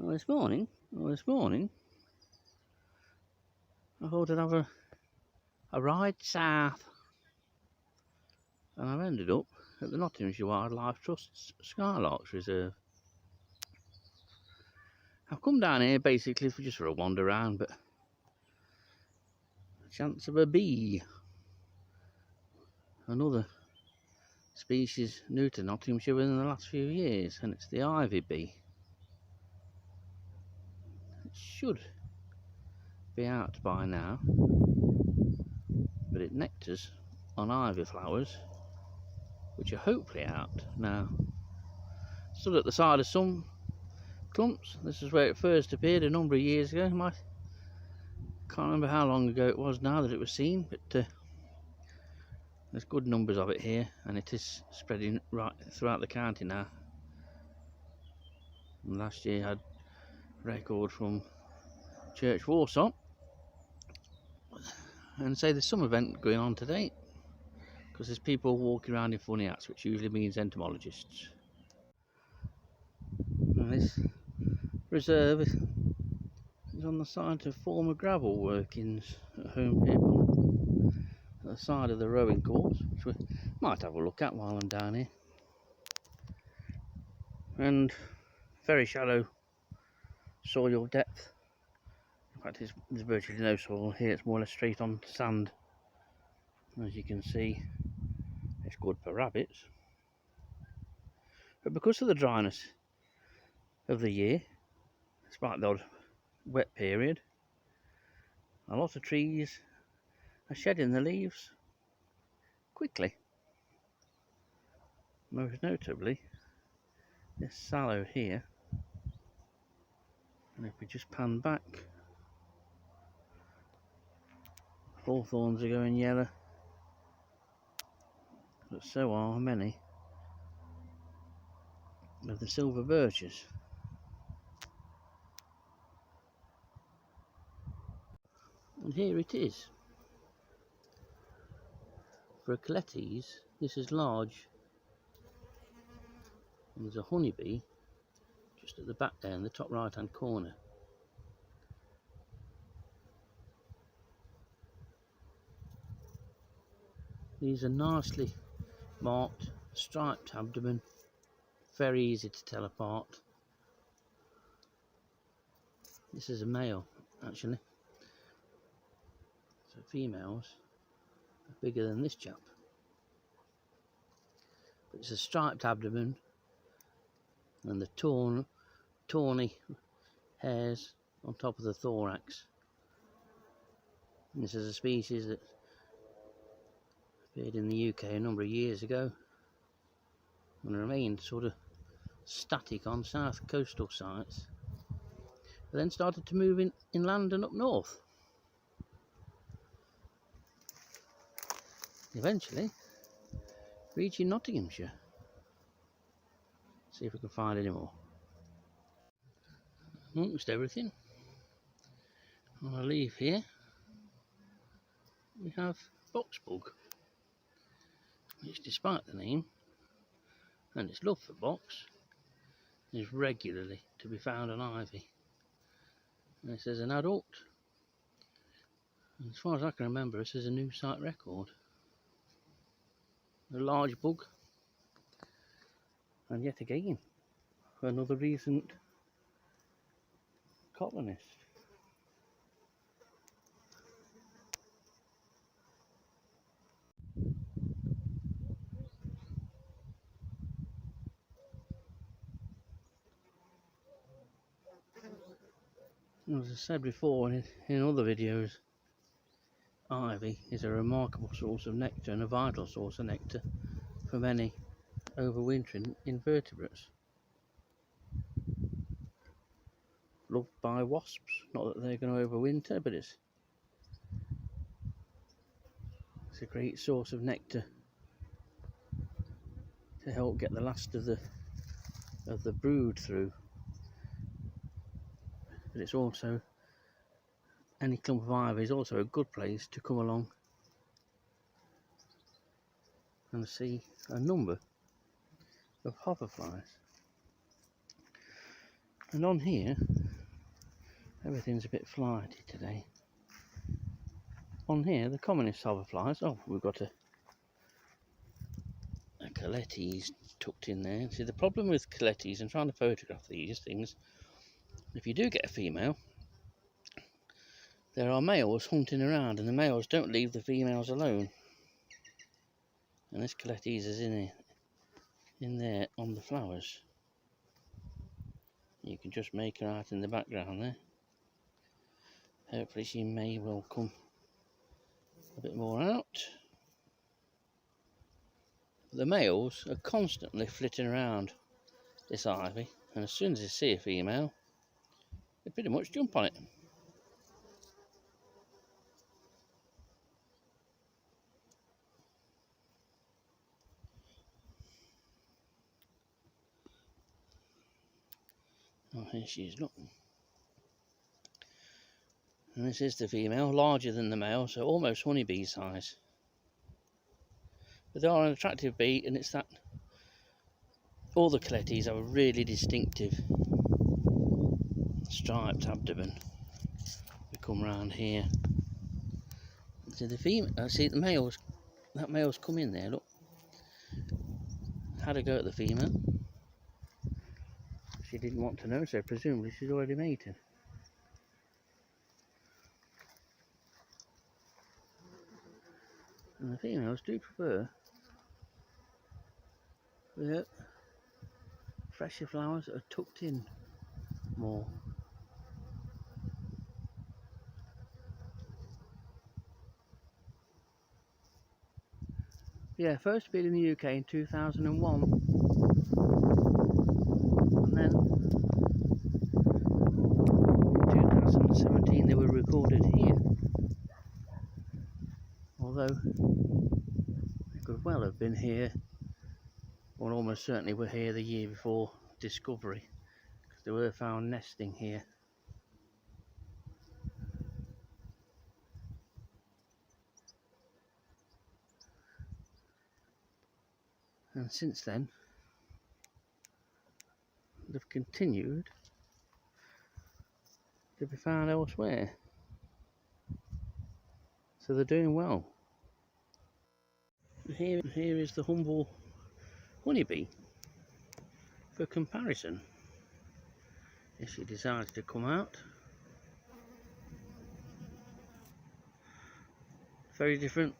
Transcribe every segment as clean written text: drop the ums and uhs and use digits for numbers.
Well, this morning, I thought I'd have a ride south, and I've ended up at the Nottinghamshire Wildlife Trust's Skylarks Reserve. I've come down here basically just for a wander around, but a chance of a bee, another species new to Nottinghamshire within the last few years, and it's the ivy bee. It should be out by now, but it nectars on ivy flowers, which are hopefully out now. Stood at the side of some clumps. This is where it first appeared a number of years ago. I can't remember how long ago it was now that it was seen, but there's good numbers of it here, and it is spreading right throughout the county now. And last year I had a record from Church Warsaw, and say there's some event going on today, because there's people walking around in funny hats, which usually means entomologists. And this reserve is on the site of former gravel workings at Holme Pierrepont, at the side of the rowing course, which we might have a look at while I'm down here. And very shallow soil depth. In fact, there's virtually no soil here, it's more or less straight on sand. As you can see, it's good for rabbits. But because of the dryness of the year, despite the odd wet period, a lot of trees are shedding the leaves quickly. Most notably this sallow here, and if we just pan back, hawthorns are going yellow, but so are many of the silver birches. And here it is. For a Coletes, this is large. And there's a honeybee just at the back there in the top right hand corner. These are nicely marked, striped abdomen, very easy to tell apart. This is a male actually, so females are bigger than this chap. But it's a striped abdomen and the tawny hairs on top of the thorax. And this is a species that appeared in the UK a number of years ago and remained sort of static on south coastal sites, but then started to move inland and up north, eventually reaching Nottinghamshire. See if we can find any more. Amongst everything on a leaf here we have boxbug, which despite the name and its love for box is regularly to be found on ivy. And this is an adult, and as far as I can remember, this is a new site record. A large bug, and yet again another recent colonist. As I said before in other videos, ivy is a remarkable source of nectar and a vital source of nectar for many overwintering invertebrates. Loved by wasps, not that they're going to overwinter, but it's a great source of nectar to help get the last of the brood through. But it's also, any clump of ivy is also a good place to come along and see a number of hoverflies. And on here, everything's a bit flighty today. On here, the commonest hoverflies. Oh, we've got a colletes tucked in there. See, the problem with colletes and trying to photograph these things, if you do get a female, there are males hunting around, and the males don't leave the females alone. And this colletes is in there on the flowers. You can just make her out in the background there. Hopefully she may well come a bit more out. The males are constantly flitting around this ivy, and as soon as they see a female, they pretty much jump on it. Oh, here she is, look. And this is the female, larger than the male, so almost honeybee size. But they are an attractive bee, and it's that all the colletes have a really distinctive striped abdomen. We come round here. So the female, see the males, that male's come in there, look. Had a go at the female. She didn't want to know, so presumably she's already mated. And the females do prefer the fresher flowers that are tucked in more. Yeah, first appeared in the UK in 2001, and then in 2017 they were recorded here, although they could well have been here, or almost certainly were here the year before discovery, because they were found nesting here. And since then, they've continued to be found elsewhere. So they're doing well. Here is the humble honeybee for comparison. If she decides to come out. Very different.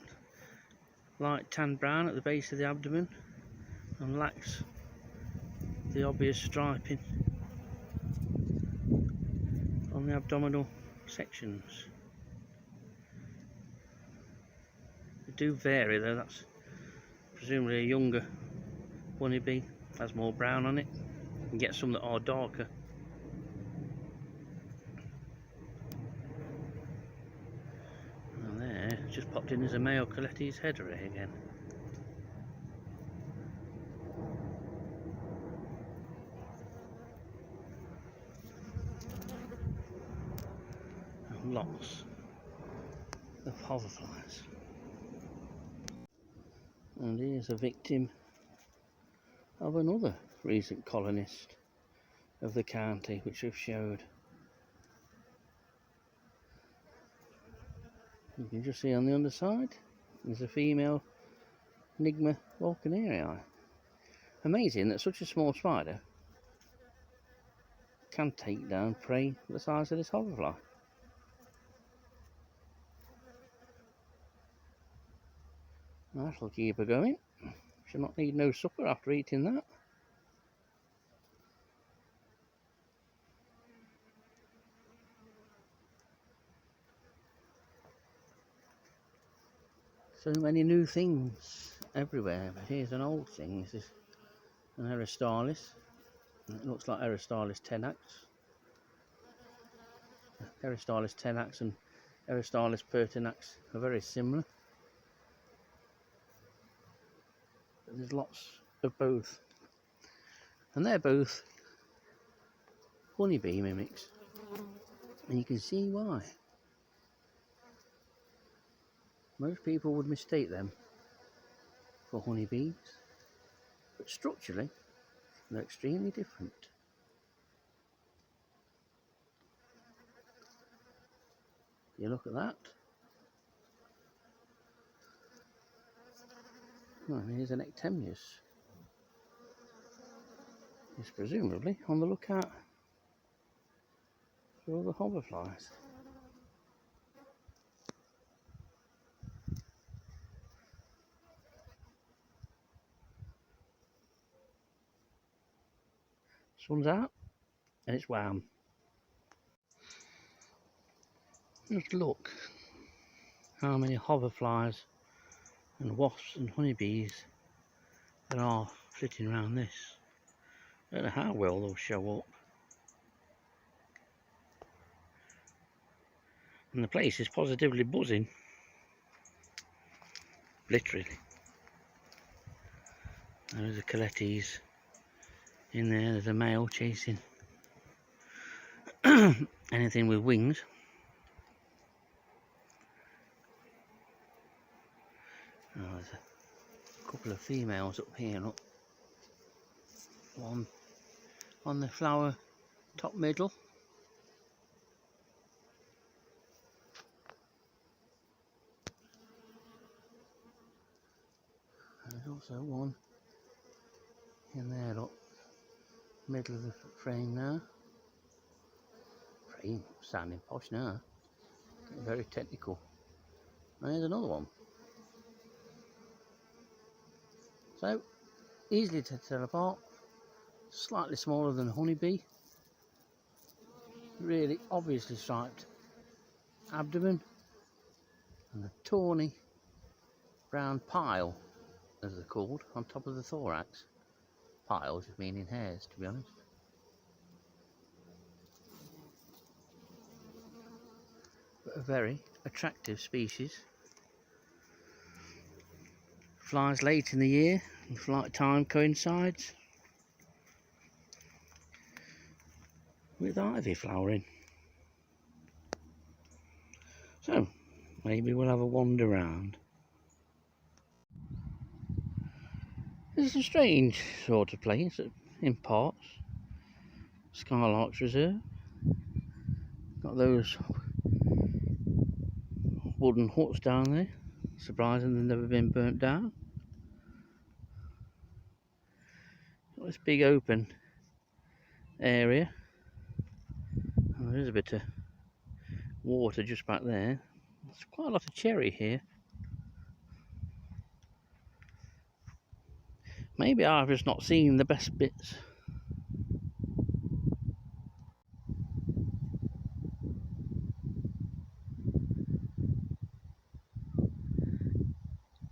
Light tan brown at the base of the abdomen, and lacks the obvious striping on the abdominal sections. They do vary though, that's presumably a younger honeybee, has more brown on it. You can get some that are darker. And there, just popped in as a male colletes header again. Lots of hoverflies. And here's a victim of another recent colonist of the county, which we've showed. You can just see on the underside there's a female Enigma vulcanerii. Amazing that such a small spider can take down prey the size of this hoverfly. That'll keep her going. She'll not need no supper after eating that. So many new things everywhere, but here's an old thing. This is an Aristalis. It looks like Aristalis tenax. Aristalis tenax and Aristalis pertinax are very similar. But there's lots of both. And they're both honeybee mimics. And you can see why. Most people would mistake them for honeybees, but structurally they're extremely different. You look at that. Oh, and here's an ectemnius. He's presumably on the lookout for all the hoverflies. Sun's out and it's warm. Just look how many hoverflies and wasps and honeybees there are flitting around this. I don't know how well they'll show up. And the place is positively buzzing. Literally. There's a colletes in there, there's a male chasing anything with wings. Oh, there's a couple of females up here, look. One on the flower top middle. There's also one in there, look. Middle of the frame now. Frame sounding posh now. Very technical. And there's another one. So, easily to tell apart. Slightly smaller than a honeybee. Really obviously striped abdomen. And a tawny brown pile, as they're called, on top of the thorax. Piles just meaning hairs, to be honest. But a very attractive species. Flies late in the year, and flight time coincides with ivy flowering. So, maybe we'll have a wander round. It's a strange sort of place in parts. Skylarks Reserve. Got those wooden huts down there. Surprising they've never been burnt down. Got this big open area. And there is a bit of water just back there. There's quite a lot of cherry here. Maybe I've just not seen the best bits.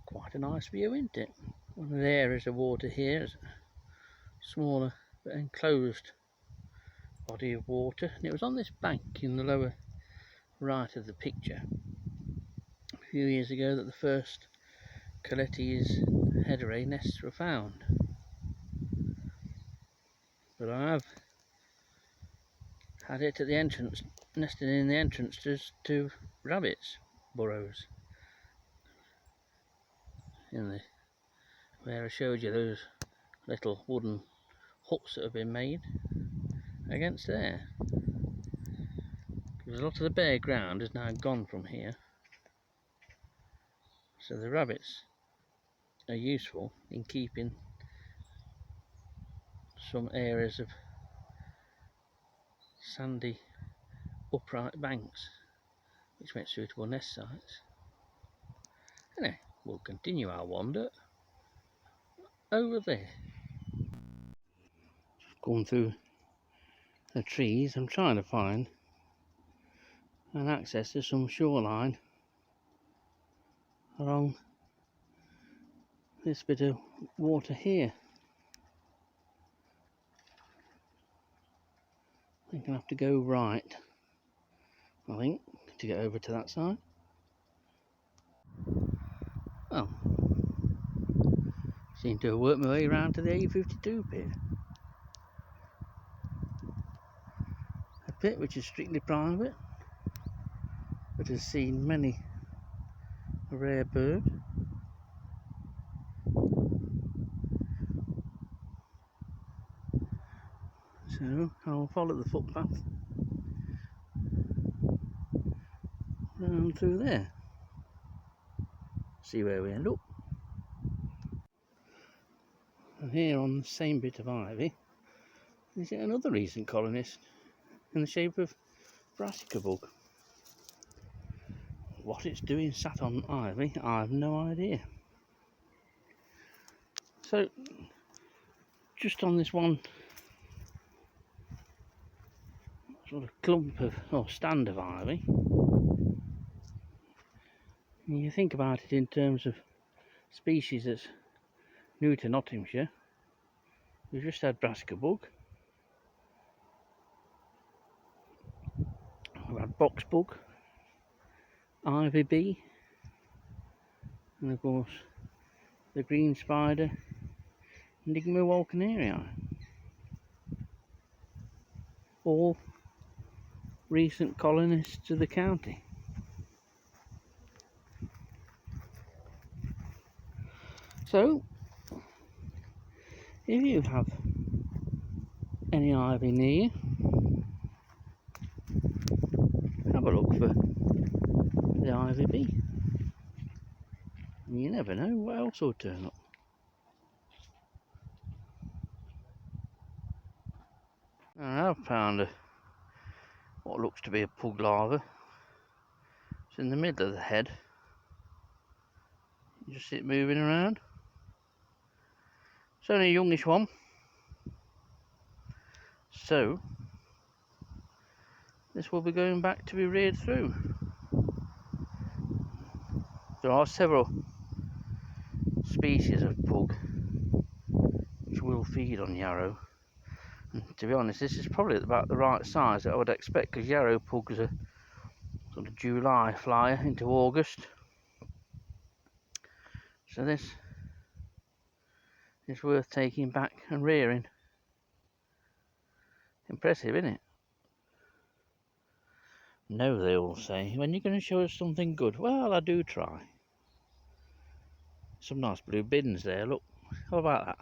Quite a nice view, isn't it? One of the areas of water here is a smaller but enclosed body of water, and it was on this bank in the lower right of the picture a few years ago that the first colletes headerae nests were found. But I've had it at the entrance, nesting in the entrances to rabbits' burrows. Where I showed you those little wooden huts that have been made against there. Because a lot of the bare ground is now gone from here. So the rabbits are useful in keeping some areas of sandy upright banks which make suitable nest sites. Anyway, we'll continue our wander over there. Going through the trees, I'm trying to find an access to some shoreline along this bit of water here. I think I'll have to go right, I think, to get over to that side. Oh, seem to have worked my way around to the A52 pit. A pit which is strictly private, but has seen many a rare bird. So I'll follow the footpath round through there. See where we end up. And here on the same bit of ivy is yet another recent colonist in the shape of brassica bug. What it's doing sat on ivy, I have no idea. So, just on this one sort of clump of, or stand of ivy, and you think about it in terms of species that's new to Nottinghamshire, we've just had brassica bug, we've had box bug, ivy bee, and of course the green spider, Nottingham walkenarii, all recent colonists of the county. So, if you have any ivy near you, have a look for the ivy bee. You never know what else will turn up. And I've found what looks to be a pug larva. It's in the middle of the head. You just see it moving around. It's only a youngish one. So, this will be going back to be reared through. There are several species of pug which will feed on yarrow. And to be honest, this is probably about the right size that I would expect, because yarrow pugs are sort of July flyer into August. So this is worth taking back and rearing. Impressive, isn't it? No, they all say, when you're going to show us something good? Well, I do try. Some nice blue bins there, look. How about that?